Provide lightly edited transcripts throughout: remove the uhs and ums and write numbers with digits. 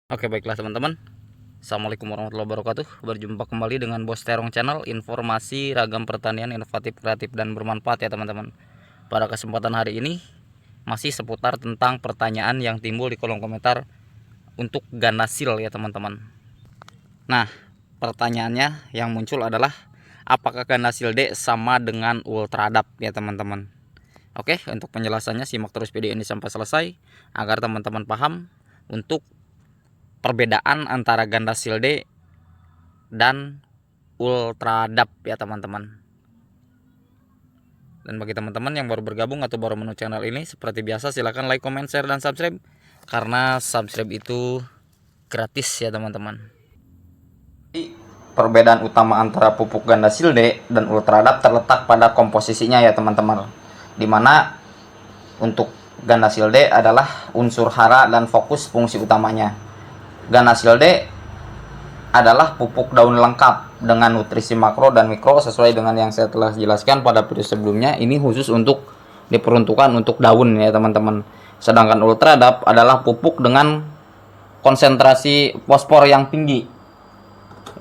Oke, baiklah teman-teman. Assalamualaikum warahmatullahi wabarakatuh. Berjumpa kembali dengan Bos Terong Channel, informasi ragam pertanian inovatif, kreatif, dan bermanfaat ya teman-teman. Pada kesempatan hari ini masih seputar tentang pertanyaan yang timbul di kolom komentar untuk ganasil ya teman-teman. Nah, pertanyaannya yang muncul adalah apakah ganasil D sama dengan ultradap ya teman-teman. Oke, untuk penjelasannya simak terus video ini sampai selesai agar teman-teman paham untuk perbedaan antara ganasil D dan ultradap ya teman-teman. Dan bagi teman-teman yang baru bergabung atau baru menu channel ini, seperti biasa silahkan like, comment, share, dan subscribe, karena subscribe itu gratis ya teman-teman. Perbedaan utama antara pupuk ganasil D dan ultradap terletak pada komposisinya ya teman-teman, dimana untuk ganasil D adalah unsur hara dan fokus fungsi utamanya. Ganasil D adalah pupuk daun lengkap dengan nutrisi makro dan mikro sesuai dengan yang saya telah jelaskan pada video sebelumnya. Ini khusus untuk diperuntukkan untuk daun ya teman-teman. Sedangkan ultradap adalah pupuk dengan konsentrasi fosfor yang tinggi,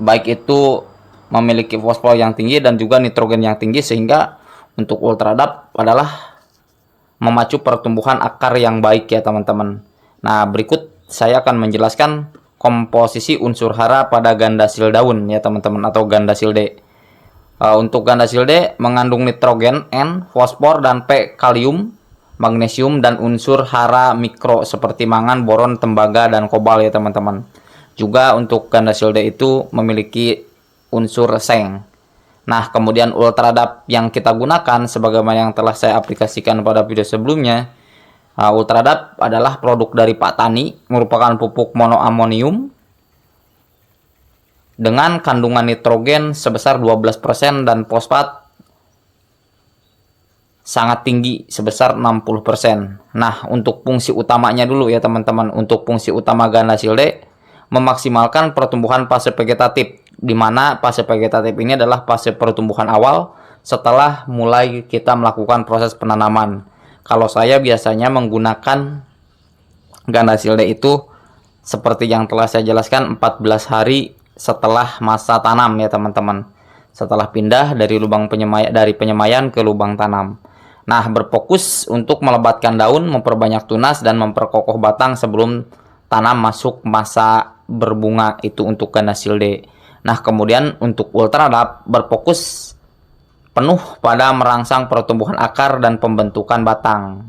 baik itu memiliki fosfor yang tinggi dan juga nitrogen yang tinggi, sehingga untuk ultradap adalah memacu pertumbuhan akar yang baik ya teman-teman. Nah, berikut saya akan menjelaskan komposisi unsur hara pada gandasil daun ya teman-teman, atau gandasil D. Untuk gandasil D mengandung nitrogen N, fosfor dan P, kalium, magnesium, dan unsur hara mikro seperti mangan, boron, tembaga, dan kobal ya teman-teman. Juga untuk gandasil D itu memiliki unsur seng. Nah, kemudian ultradap yang kita gunakan sebagaimana yang telah saya aplikasikan pada video sebelumnya. Ultradap adalah produk dari Pak Tani, merupakan pupuk monoamonium dengan kandungan nitrogen sebesar 12% dan fosfat sangat tinggi sebesar 60%. Nah, untuk fungsi utamanya dulu ya teman-teman. Untuk fungsi utama ganasil D memaksimalkan pertumbuhan fase vegetatif, di mana fase vegetatif ini adalah fase pertumbuhan awal setelah mulai kita melakukan proses penanaman. Kalau saya biasanya menggunakan ganasil D itu seperti yang telah saya jelaskan 14 hari setelah masa tanam ya teman-teman. Setelah pindah dari penyemaian ke lubang tanam. Nah, berfokus untuk melebatkan daun, memperbanyak tunas, dan memperkokoh batang sebelum tanam masuk masa berbunga, itu untuk ganasil D. Nah, kemudian untuk ultradap berfokus penuh pada merangsang pertumbuhan akar dan pembentukan batang.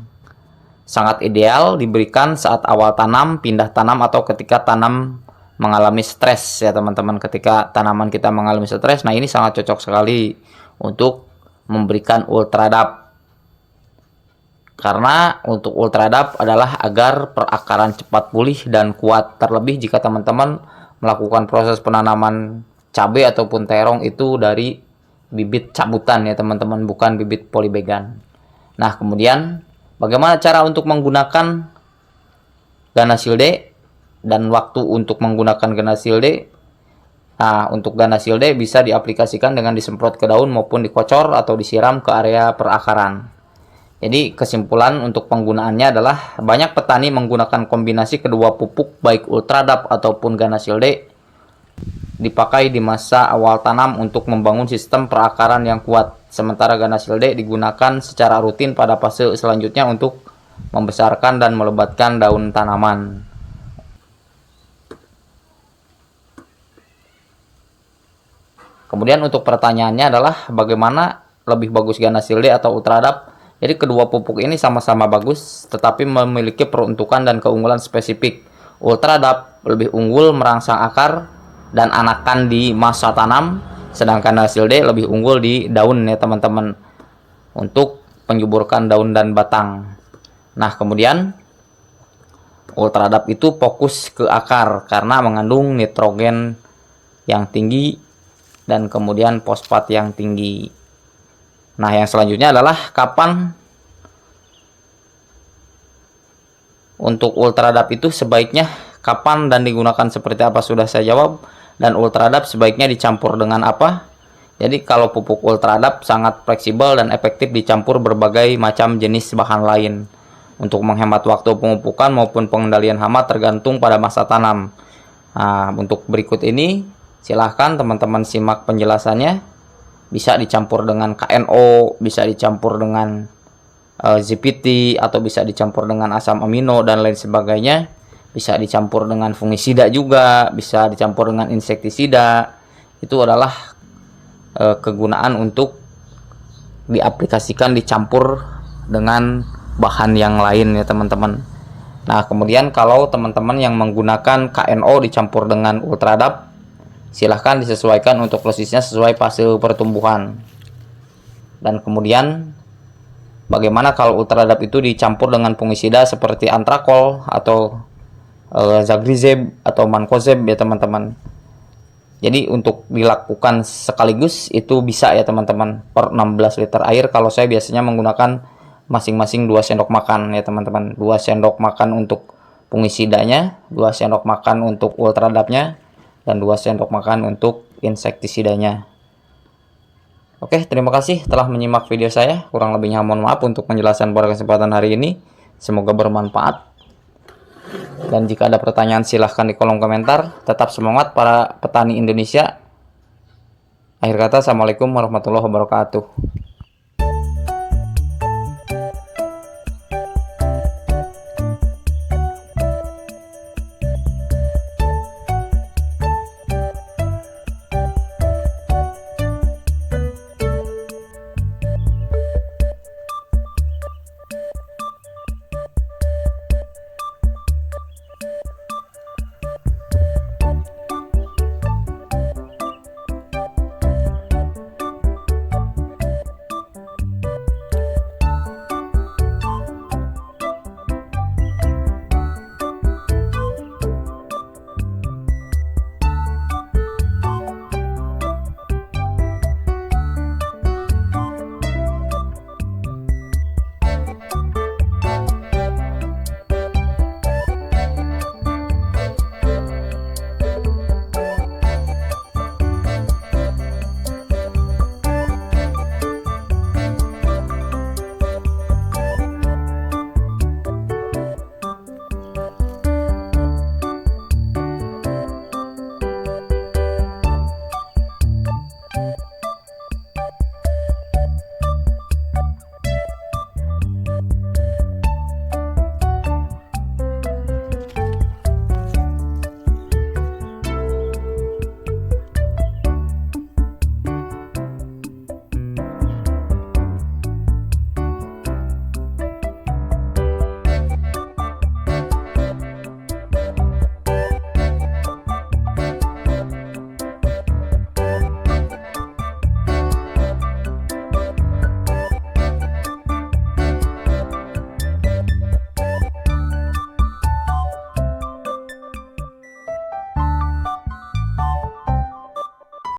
Sangat ideal diberikan saat awal tanam, pindah tanam, atau ketika tanam mengalami stres ya teman-teman. Ketika tanaman kita mengalami stres, nah ini sangat cocok sekali untuk memberikan ultradap. Karena untuk ultradap adalah agar perakaran cepat pulih dan kuat. Terlebih jika teman-teman melakukan proses penanaman cabai ataupun terong itu dari bibit cabutan ya teman-teman, bukan bibit polybegan. Nah, kemudian bagaimana cara untuk menggunakan ganasil D dan waktu untuk menggunakan ganasil D? Nah, untuk ganasil D bisa diaplikasikan dengan disemprot ke daun maupun dikocor atau disiram ke area perakaran. Jadi kesimpulan untuk penggunaannya adalah banyak petani menggunakan kombinasi kedua pupuk baik ultradap ataupun ganasil D dipakai di masa awal tanam untuk membangun sistem perakaran yang kuat. Sementara ganasil D digunakan secara rutin pada fase selanjutnya untuk membesarkan dan melebatkan daun tanaman. Kemudian untuk pertanyaannya adalah bagaimana lebih bagus ganasil D atau ultradap? Jadi kedua pupuk ini sama-sama bagus, tetapi memiliki peruntukan dan keunggulan spesifik. Ultradap lebih unggul merangsang akar dan anakan di masa tanam, sedangkan ganasil D lebih unggul di daun ya teman-teman, untuk penyuburkan daun dan batang. Nah, kemudian ultradap itu fokus ke akar karena mengandung nitrogen yang tinggi dan kemudian fosfat yang tinggi. Nah, yang selanjutnya adalah kapan untuk ultradap itu sebaiknya kapan dan digunakan seperti apa sudah saya jawab. Dan ultradap sebaiknya dicampur dengan apa? Jadi kalau pupuk ultradap sangat fleksibel dan efektif dicampur berbagai macam jenis bahan lain. Untuk menghemat waktu pemupukan maupun pengendalian hama tergantung pada masa tanam. Nah, untuk berikut ini silahkan teman-teman simak penjelasannya. Bisa dicampur dengan KNO, bisa dicampur dengan ZPT, atau bisa dicampur dengan asam amino dan lain sebagainya. Bisa dicampur dengan fungisida juga, bisa dicampur dengan insektisida. Itu adalah kegunaan untuk diaplikasikan dicampur dengan bahan yang lain ya teman-teman. Nah, kemudian kalau teman-teman yang menggunakan KNO dicampur dengan Ultradap, silahkan disesuaikan untuk dosisnya sesuai fase pertumbuhan. Dan kemudian bagaimana kalau Ultradap itu dicampur dengan fungisida seperti Antrakol atau Zagrizeb atau Mancozeb ya teman-teman. Jadi untuk dilakukan sekaligus itu bisa ya teman-teman, per 16 liter air. Kalau saya biasanya menggunakan masing-masing 2 sendok makan ya teman-teman. 2 sendok makan untuk fungisidanya, 2 sendok makan untuk Ultradapnya, dan 2 sendok makan untuk insektisidanya. Oke, terima kasih telah menyimak video saya. Kurang lebihnya mohon maaf untuk penjelasan pada kesempatan hari ini. Semoga bermanfaat. Dan jika ada pertanyaan silahkan di kolom komentar. Tetap semangat para petani Indonesia. Akhir kata, assalamualaikum warahmatullahi wabarakatuh.